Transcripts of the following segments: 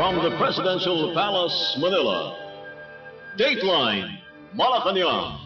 From the Presidential Palace, Manila, Dateline Malacañang.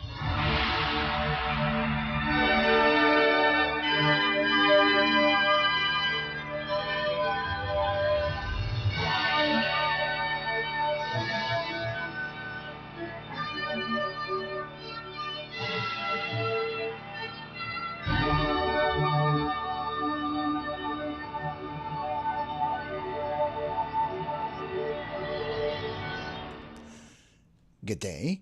Good day.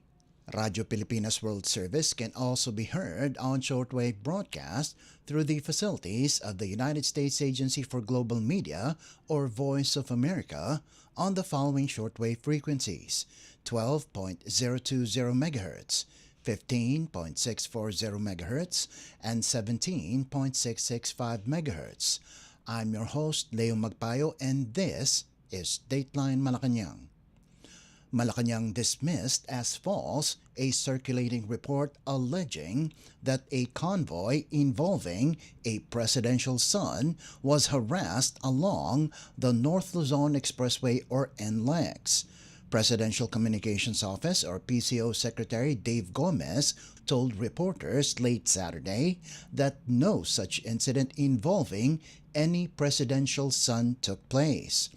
Radio Pilipinas World Service can also be heard on shortwave broadcast through the facilities of the United States Agency for Global Media, or Voice of America, on the following shortwave frequencies: 12.020 MHz, 15.640 MHz, and 17.665 MHz. I'm your host, Leo Magpayo, and this is Dateline Malacañang. Malacañang dismissed as false a circulating report alleging that a convoy involving a presidential son was harassed along the North Luzon Expressway, or NLEX. Presidential Communications Office, or PCO Secretary Dave Gomez told reporters late Saturday that no such incident involving any presidential son took place.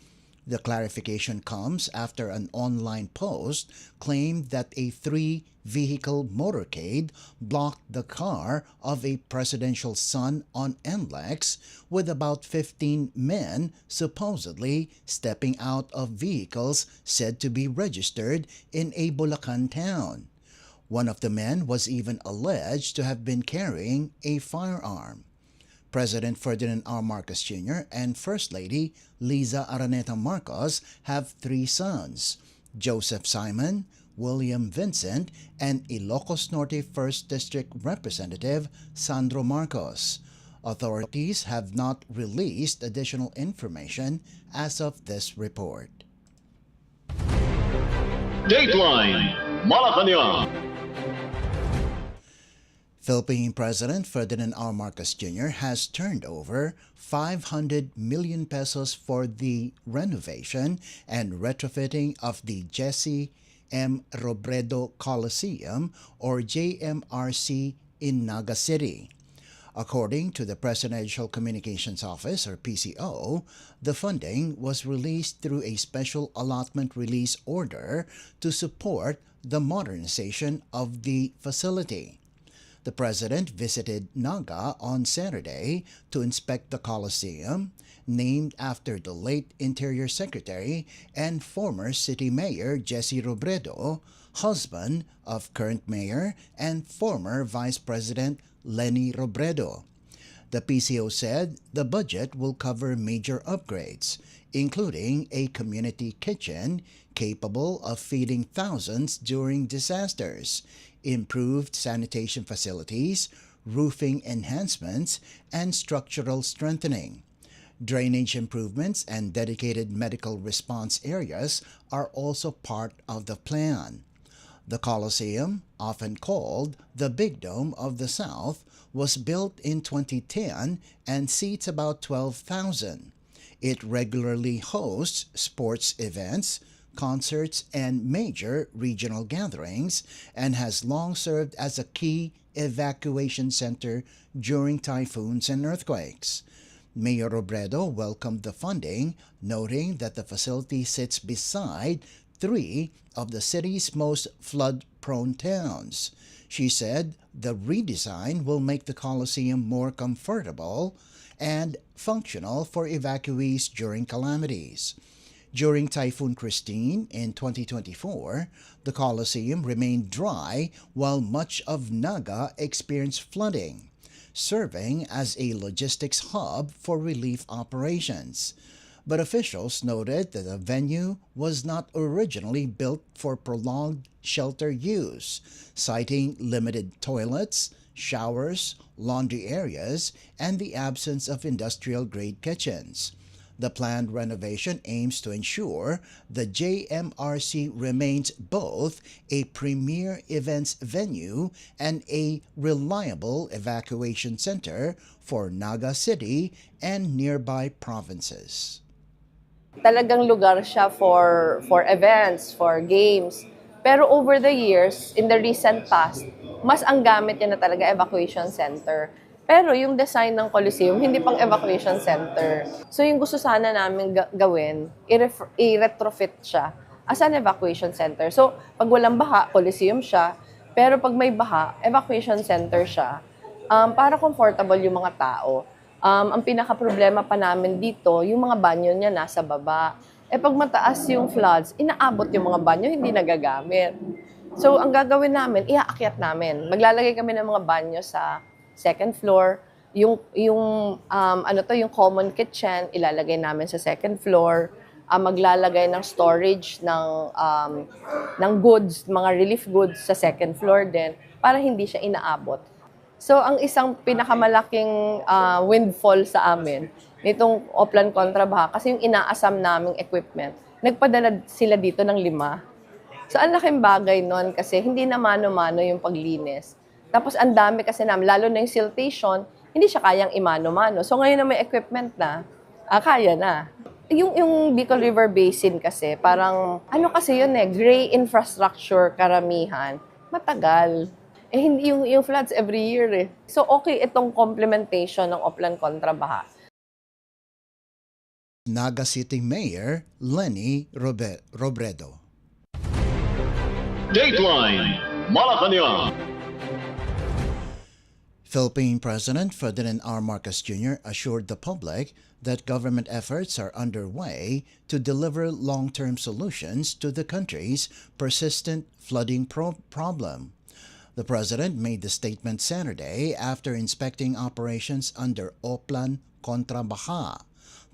The clarification comes after an online post claimed that a three-vehicle motorcade blocked the car of a presidential son on NLEX, with about 15 men supposedly stepping out of vehicles said to be registered in a Bulacan town. One of the men was even alleged to have been carrying a firearm. President Ferdinand R. Marcos Jr. and First Lady Liza Araneta Marcos have three sons: Joseph Simon, William Vincent, and Ilocos Norte 1st District Representative Sandro Marcos. Authorities have not released additional information as of this report. Dateline Malacañang. Philippine President Ferdinand R. Marcos Jr. has turned over 500 million pesos for the renovation and retrofitting of the Jesse M. Robredo Coliseum, or JMRC, in Naga City. According to the Presidential Communications Office, or PCO, the funding was released through a special allotment release order to support the modernization of the facility. The President visited Naga on Saturday to inspect the Coliseum, named after the late Interior Secretary and former City Mayor Jesse Robredo, husband of current Mayor and former Vice President Leni Robredo. The PCO said the budget will cover major upgrades, including a community kitchen capable of feeding thousands during disasters, improved sanitation facilities, roofing enhancements, and structural strengthening. Drainage improvements and dedicated medical response areas are also part of the plan. The Coliseum, often called the Big Dome of the South, was built in 2010 and seats about 12,000. It regularly hosts sports events, concerts, and major regional gatherings, and has long served as a key evacuation center during typhoons and earthquakes. Mayor Robredo welcomed the funding, noting that the facility sits beside three of the city's most flood-prone towns. She said the redesign will make the Coliseum more comfortable and functional for evacuees during calamities. During Typhoon Christine in 2024, the Coliseum remained dry while much of Naga experienced flooding, serving as a logistics hub for relief operations. But officials noted that the venue was not originally built for prolonged shelter use, citing limited toilets, showers, laundry areas, and the absence of industrial-grade kitchens. The planned renovation aims to ensure the JMRC remains both a premier events venue and a reliable evacuation center for Naga City and nearby provinces. Talagang lugar siya for events, for games. Pero over the years, in the recent past, mas ang gamit niya na talaga evacuation center. Pero yung design ng Coliseum, hindi pang evacuation center. So yung gusto sana namin gawin, i-retrofit siya as an evacuation center. So pag walang baha, Coliseum siya. Pero pag may baha, evacuation center siya. Para comfortable yung mga tao. Ang pinaka-problema pa namin dito, yung mga banyo niya nasa baba. Pag mataas yung floods, inaabot yung mga banyo, hindi nagagamit. So ang gagawin namin, iaakyat namin. Maglalagay kami ng mga banyo sa second floor. Yung common kitchen, ilalagay namin sa second floor. Maglalagay ng storage ng goods, mga relief goods sa second floor din para hindi siya inaabot. So, ang isang pinakamalaking windfall sa amin, nitong Oplan Contrabaha, kasi yung inaasam naming equipment, nagpadala sila dito ng 5. So, ang laking bagay nun kasi hindi na mano-mano yung paglinis. Tapos, ang dami kasi namin, lalo na yung siltation, hindi siya kayang imano-mano. So, ngayon na may equipment na, kaya na. Yung Bicol River Basin kasi, parang, ano kasi yun gray infrastructure karamihan, matagal. Hindi yung floods every year . So, okay itong complementation ng Oplan Contrabaha. Naga City Mayor Lenny Robredo. Dateline Malacañang. Philippine President Ferdinand R. Marcos Jr. assured the public that government efforts are underway to deliver long-term solutions to the country's persistent flooding problem. The president made the statement Saturday after inspecting operations under Oplan Contrabaha,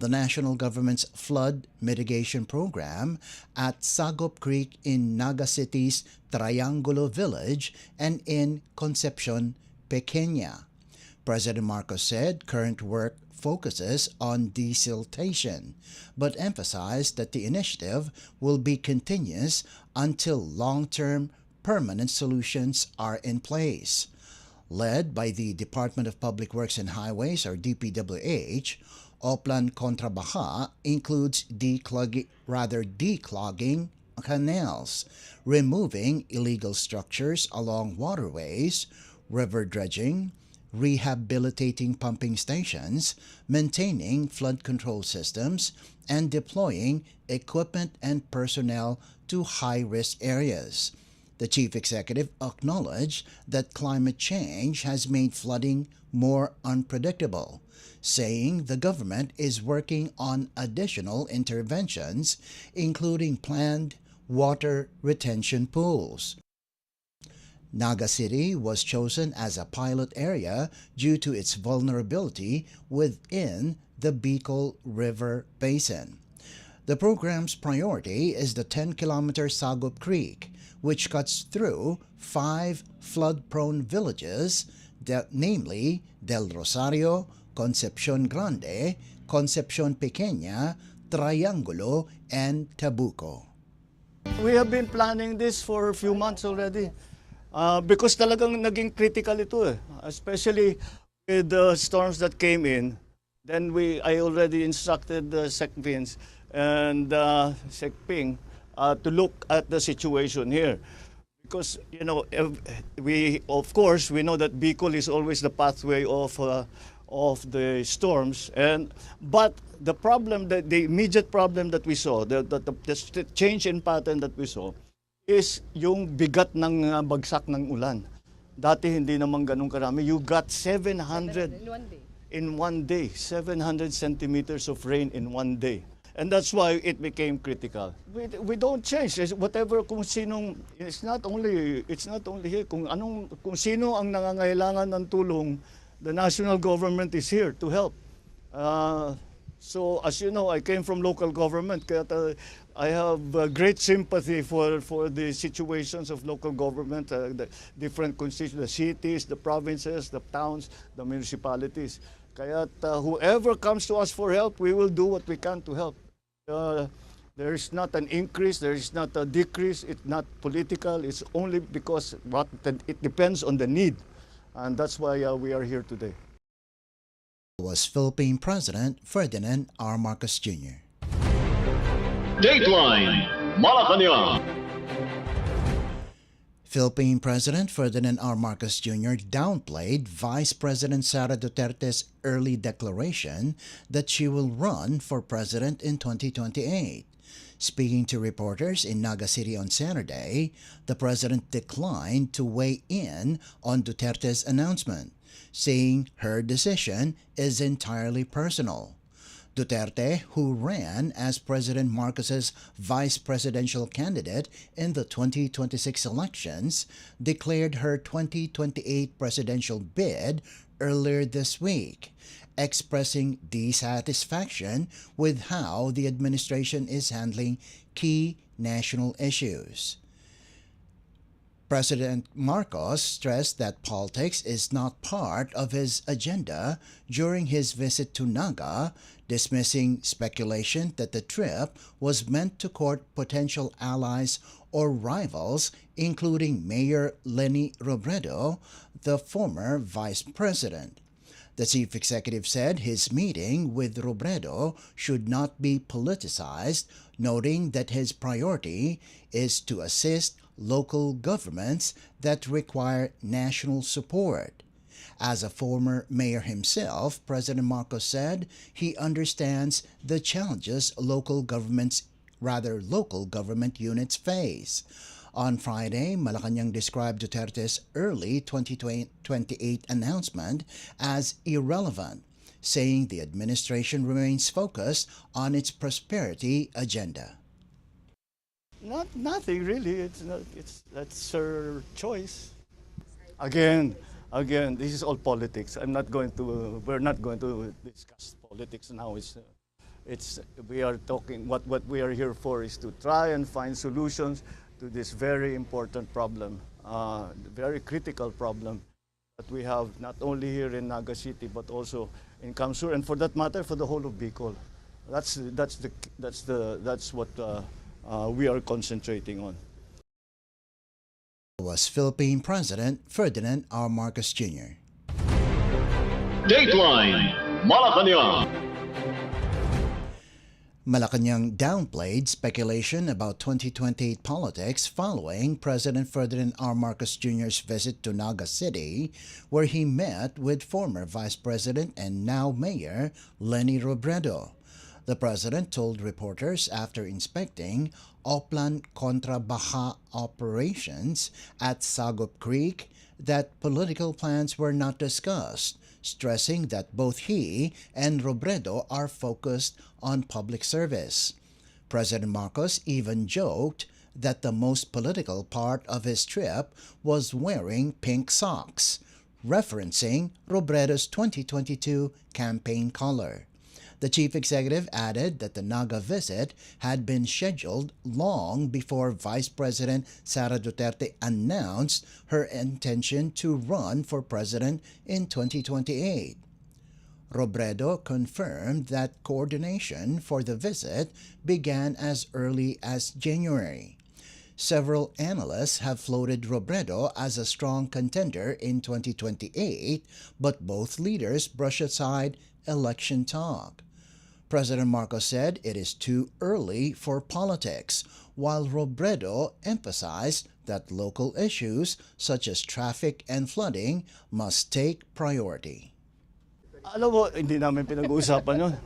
the national government's flood mitigation program at Sagop Creek in Naga City's Triangulo Village and in Concepcion, Pequeña. President Marcos said current work focuses on desiltation, but emphasized that the initiative will be continuous until long-term permanent solutions are in place. Led by the Department of Public Works and Highways, or DPWH, Oplan Contrabaha includes declogging canals, removing illegal structures along waterways, river dredging, rehabilitating pumping stations, maintaining flood control systems, and deploying equipment and personnel to high-risk areas. The chief executive acknowledged that climate change has made flooding more unpredictable, saying the government is working on additional interventions, including planned water retention pools. Naga City was chosen as a pilot area due to its vulnerability within the Bicol River Basin. The program's priority is the 10-kilometer Sagop Creek, which cuts through 5 flood-prone villages, namely Del Rosario, Concepcion Grande, Concepcion Pequeña, Triangulo, and Tabuco. We have been planning this for a few months already because talagang naging critical ito especially with the storms that came in. Then I already instructed the Sec Vince and Sec Ping to look at the situation here. Because, we know that Bicol is always the pathway of the storms, but the immediate problem that we saw, the change in pattern that we saw, is yung bigat ng bagsak ng ulan. Dati hindi naman ganun karami. You got 700 in one day, 700 centimeters of rain in one day. And that's why it became critical. We don't change. Whatever kung sinong, it's not only here. Kung sino ang nangangailangan ng tulong, the national government is here to help. So as you know, I came from local government. Kaya I have great sympathy for the situations of local government, the different constituencies, the cities, the provinces, the towns, the municipalities. Kaya whoever comes to us for help, we will do what we can to help. There is not an increase, there is not a decrease, it's not political, it's only because it depends on the need. And that's why we are here today. Was Philippine President Ferdinand R. Marcos Jr. Dateline Malacañang. Philippine President Ferdinand R. Marcos Jr. downplayed Vice President Sara Duterte's early declaration that she will run for president in 2028. Speaking to reporters in Naga City on Saturday, the president declined to weigh in on Duterte's announcement, saying her decision is entirely personal. Duterte, who ran as President Marcos's vice presidential candidate in the 2026 elections, declared her 2028 presidential bid earlier this week, expressing dissatisfaction with how the administration is handling key national issues. President Marcos stressed that politics is not part of his agenda during his visit to Naga, dismissing speculation that the trip was meant to court potential allies or rivals, including Mayor Leni Robredo, the former vice president. The chief executive said his meeting with Robredo should not be politicized, noting that his priority is to assist local governments that require national support. As a former mayor himself, President Marcos said he understands the challenges local government units face. On Friday, Malacañang described Duterte's early 2028 announcement as irrelevant, saying the administration remains focused on its prosperity agenda. Nothing really. That's her choice. Again, this is all politics. We're not going to discuss politics now. We are talking. What we are here for is to try and find solutions to this very important problem, very critical problem that we have not only here in Naga City but also in Kamsur, and for that matter, for the whole of Bicol. That's what we are concentrating on. Was Philippine President Ferdinand R. Marcos Jr. Dateline Malacañang. Malacañang downplayed speculation about 2028 politics following President Ferdinand R. Marcos Jr.'s visit to Naga City, where he met with former Vice President and now Mayor Leni Robredo. The president told reporters after inspecting Oplan Contra Baha operations at Sagup Creek that political plans were not discussed, stressing that both he and Robredo are focused on public service. President Marcos even joked that the most political part of his trip was wearing pink socks, referencing Robredo's 2022 campaign color. The chief executive added that the Naga visit had been scheduled long before Vice President Sara Duterte announced her intention to run for president in 2028. Robredo confirmed that coordination for the visit began as early as January. Several analysts have floated Robredo as a strong contender in 2028, but both leaders brush aside election talk. President Marcos said it is too early for politics, while Robredo emphasized that local issues such as traffic and flooding must take priority. Alam mo, hindi namin pinag-uusapan yun.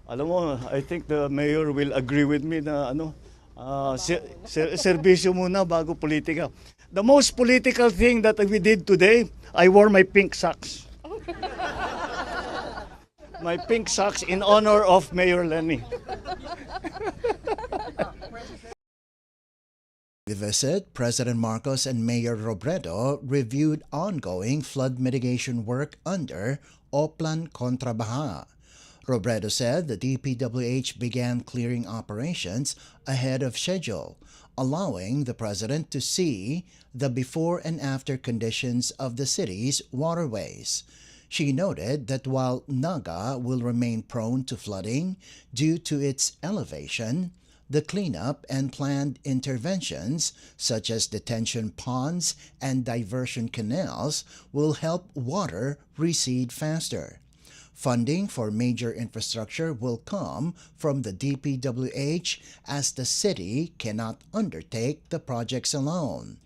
Alam mo, I think the mayor will agree with me na serbisyo muna bago politika. The most political thing that we did today, I wore my pink socks. My pink socks in honor of Mayor Leni. The visit, President Marcos and Mayor Robredo reviewed ongoing flood mitigation work under Oplan Contra Baha. Robredo said the DPWH began clearing operations ahead of schedule, allowing the president to see the before and after conditions of the city's waterways. She noted that while Naga will remain prone to flooding due to its elevation, the cleanup and planned interventions, such as detention ponds and diversion canals, will help water recede faster. Funding for major infrastructure will come from the DPWH as the city cannot undertake the projects alone.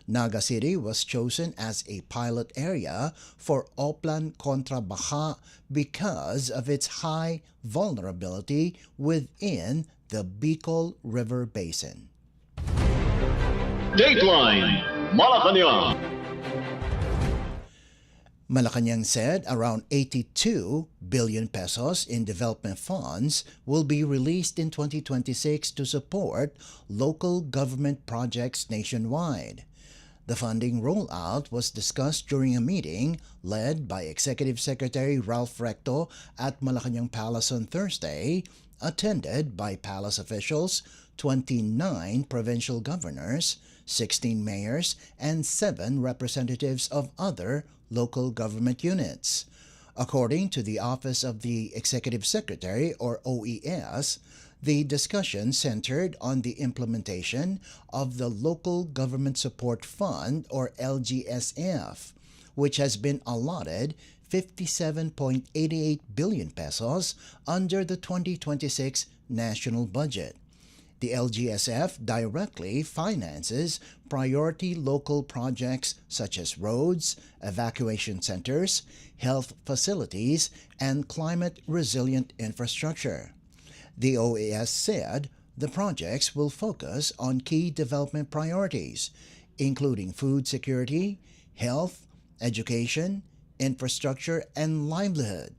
Naga City was chosen as a pilot area for Oplan Contra Baha because of its high vulnerability within the Bicol River Basin. Dateline Malacañang. Malacañang said around 82 billion pesos in development funds will be released in 2026 to support local government projects nationwide. The funding rollout was discussed during a meeting led by Executive Secretary Ralph Recto at Malacañang Palace on Thursday, attended by palace officials, 29 provincial governors, 16 mayors, and 7 representatives of other local government units. According to the Office of the Executive Secretary, or OES, the discussion centered on the implementation of the Local Government Support Fund, or LGSF, which has been allotted 57.88 billion pesos under the 2026 national budget. The LGSF directly finances priority local projects such as roads, evacuation centers, health facilities, and climate-resilient infrastructure. The OAS said the projects will focus on key development priorities, including food security, health, education, infrastructure, and livelihood.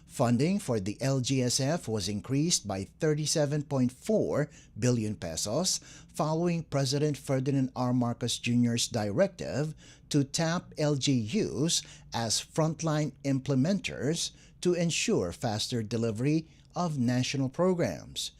Funding for the LGSF was increased by 37.4 billion pesos following President Ferdinand R. Marcos Jr.'s directive to tap LGUs as frontline implementers to ensure faster delivery of national programs.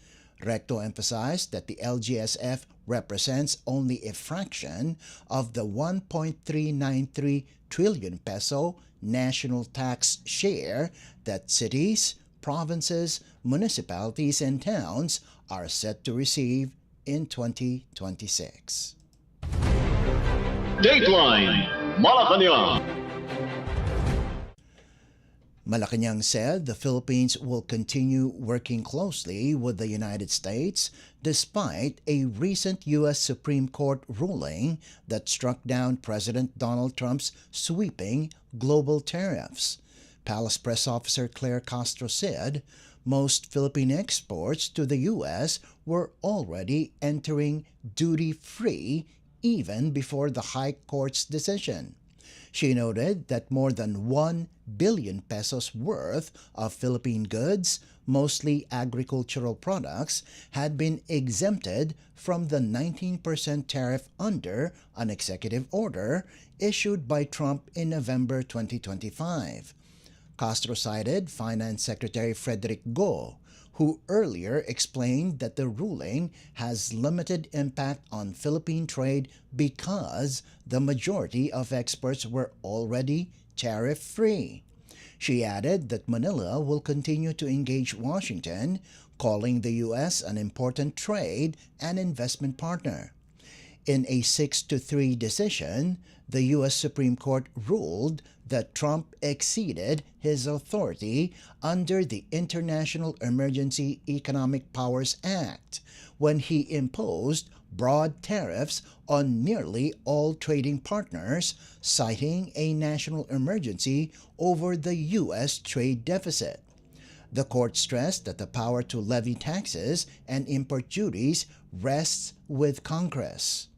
Recto emphasized that the LGSF represents only a fraction of the 1.393 trillion peso national tax share that cities, provinces, municipalities, and towns are set to receive in 2026. Dateline Malacañang. Malacañang said the Philippines will continue working closely with the United States despite a recent U.S. Supreme Court ruling that struck down President Donald Trump's sweeping global tariffs. Palace Press Officer Claire Castro said most Philippine exports to the U.S. were already entering duty-free even before the High Court's decision. She noted that more than 1 billion pesos worth of Philippine goods, mostly agricultural products, had been exempted from the 19% tariff under an executive order issued by Trump in November 2025. Castro cited Finance Secretary Frederick Go, who earlier explained that the ruling has limited impact on Philippine trade because the majority of exports were already tariff-free. She added that Manila will continue to engage Washington, calling the U.S. an important trade and investment partner. In a 6-3 decision, the U.S. Supreme Court ruled that Trump exceeded his authority under the International Emergency Economic Powers Act when he imposed broad tariffs on nearly all trading partners, citing a national emergency over the U.S. trade deficit. The court stressed that the power to levy taxes and import duties rests with Congress.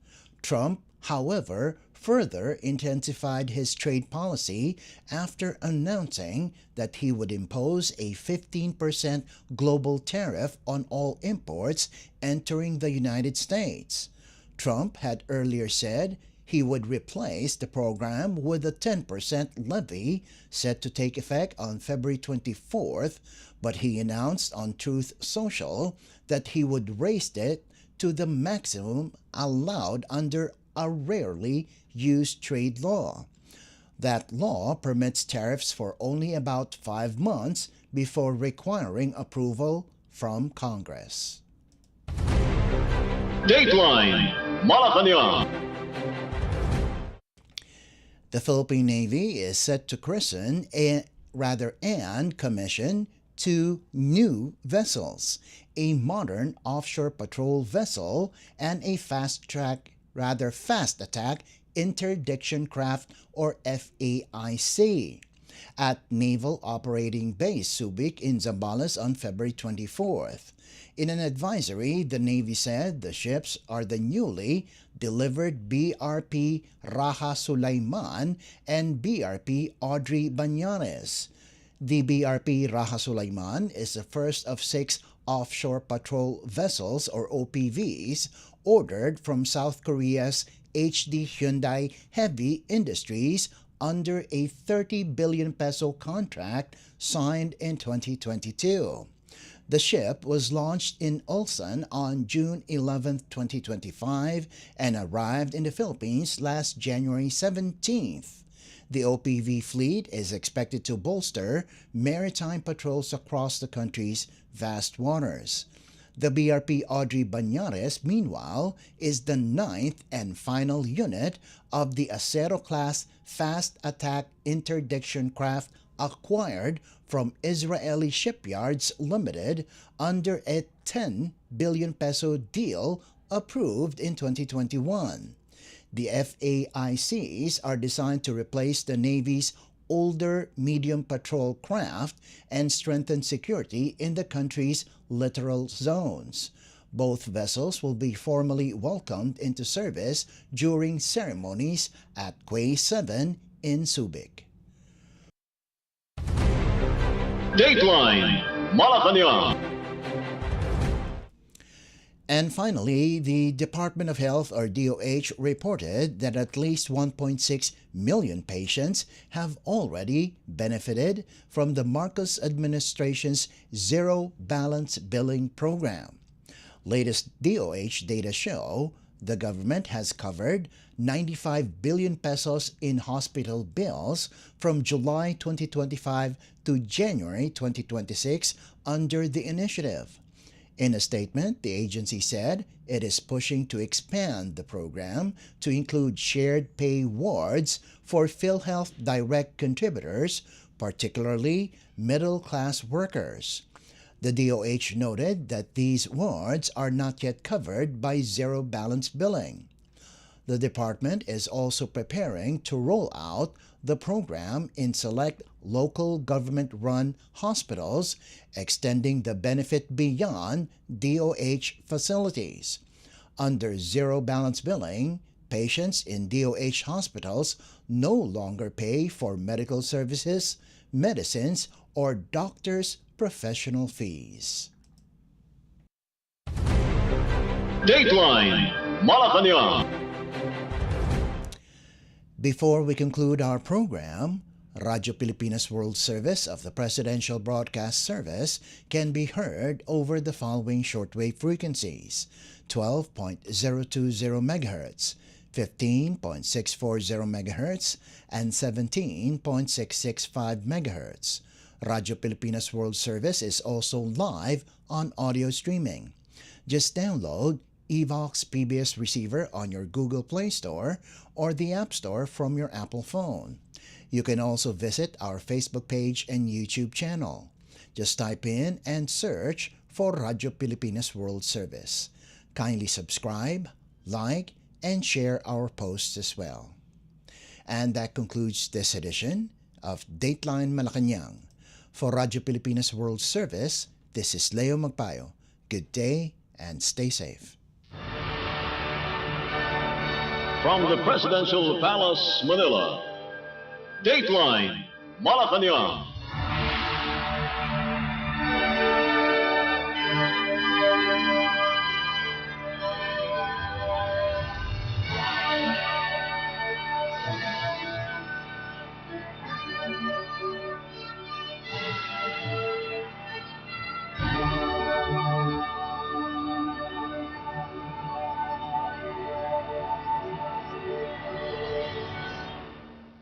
Trump, however, further intensified his trade policy after announcing that he would impose a 15% global tariff on all imports entering the United States. Trump had earlier said he would replace the program with a 10% levy set to take effect on February 24th, but he announced on Truth Social that he would raise it to the maximum allowed under a rarely used trade law. That law permits tariffs for only about 5 months before requiring approval from Congress. Dateline Malacañang. The Philippine Navy is set to christen a and commission two new vessels, a modern offshore patrol vessel and a fast attack interdiction craft or FAIC at Naval Operating Base Subic in Zambales on February 24th. In an advisory, the Navy said the ships are the newly delivered BRP Raha Sulaiman and BRP Audrey Banyares. The BRP Raha Sulaiman is the first of 6 offshore patrol vessels or OPVs ordered from South Korea's HD Hyundai Heavy Industries under a 30 billion peso contract signed in 2022. The ship was launched in Ulsan on June 11, 2025 and arrived in the Philippines last January 17th. The OPV fleet is expected to bolster maritime patrols across the country's vast waters. The BRP Audrey Banyares, meanwhile, is the 9th and final unit of the Acero-class fast attack interdiction craft acquired from Israeli Shipyards Limited under a 10 billion peso deal approved in 2021. The FAICs are designed to replace the Navy's older medium patrol craft and strengthen security in the country's littoral zones. Both vessels will be formally welcomed into service during ceremonies at Quay 7 in Subic. Dateline Malacañang. And finally, the Department of Health or DOH reported that at least 1.6 million patients have already benefited from the Marcos administration's Zero Balance Billing Program. Latest DOH data show the government has covered 95 billion pesos in hospital bills from July 2025 to January 2026 under the initiative. In a statement, the agency said it is pushing to expand the program to include shared pay wards for PhilHealth direct contributors, particularly middle-class workers. The DOH noted that these wards are not yet covered by zero balance billing. The department is also preparing to roll out the program in select local government-run hospitals, extending the benefit beyond DOH facilities. Under zero balance billing, patients in DOH hospitals no longer pay for medical services, medicines, or doctors' professional fees. Dateline Malacañang. Before we conclude our program, Radyo Pilipinas World Service of the Presidential Broadcast Service can be heard over the following shortwave frequencies: 12.020 MHz, 15.640 MHz, and 17.665 MHz. Radyo Pilipinas World Service is also live on audio streaming. Just download Evox PBS Receiver on your Google Play Store or the App Store from your Apple phone. You can also visit our Facebook page and YouTube channel. Just type in and search for Radyo Pilipinas World Service. Kindly subscribe, like, and share our posts as well. And that concludes this edition of Dateline Malacañang. For Radyo Pilipinas World Service, this is Leo Magpayo. Good day and stay safe. From the Presidential Palace, Manila, Dateline Malacañang.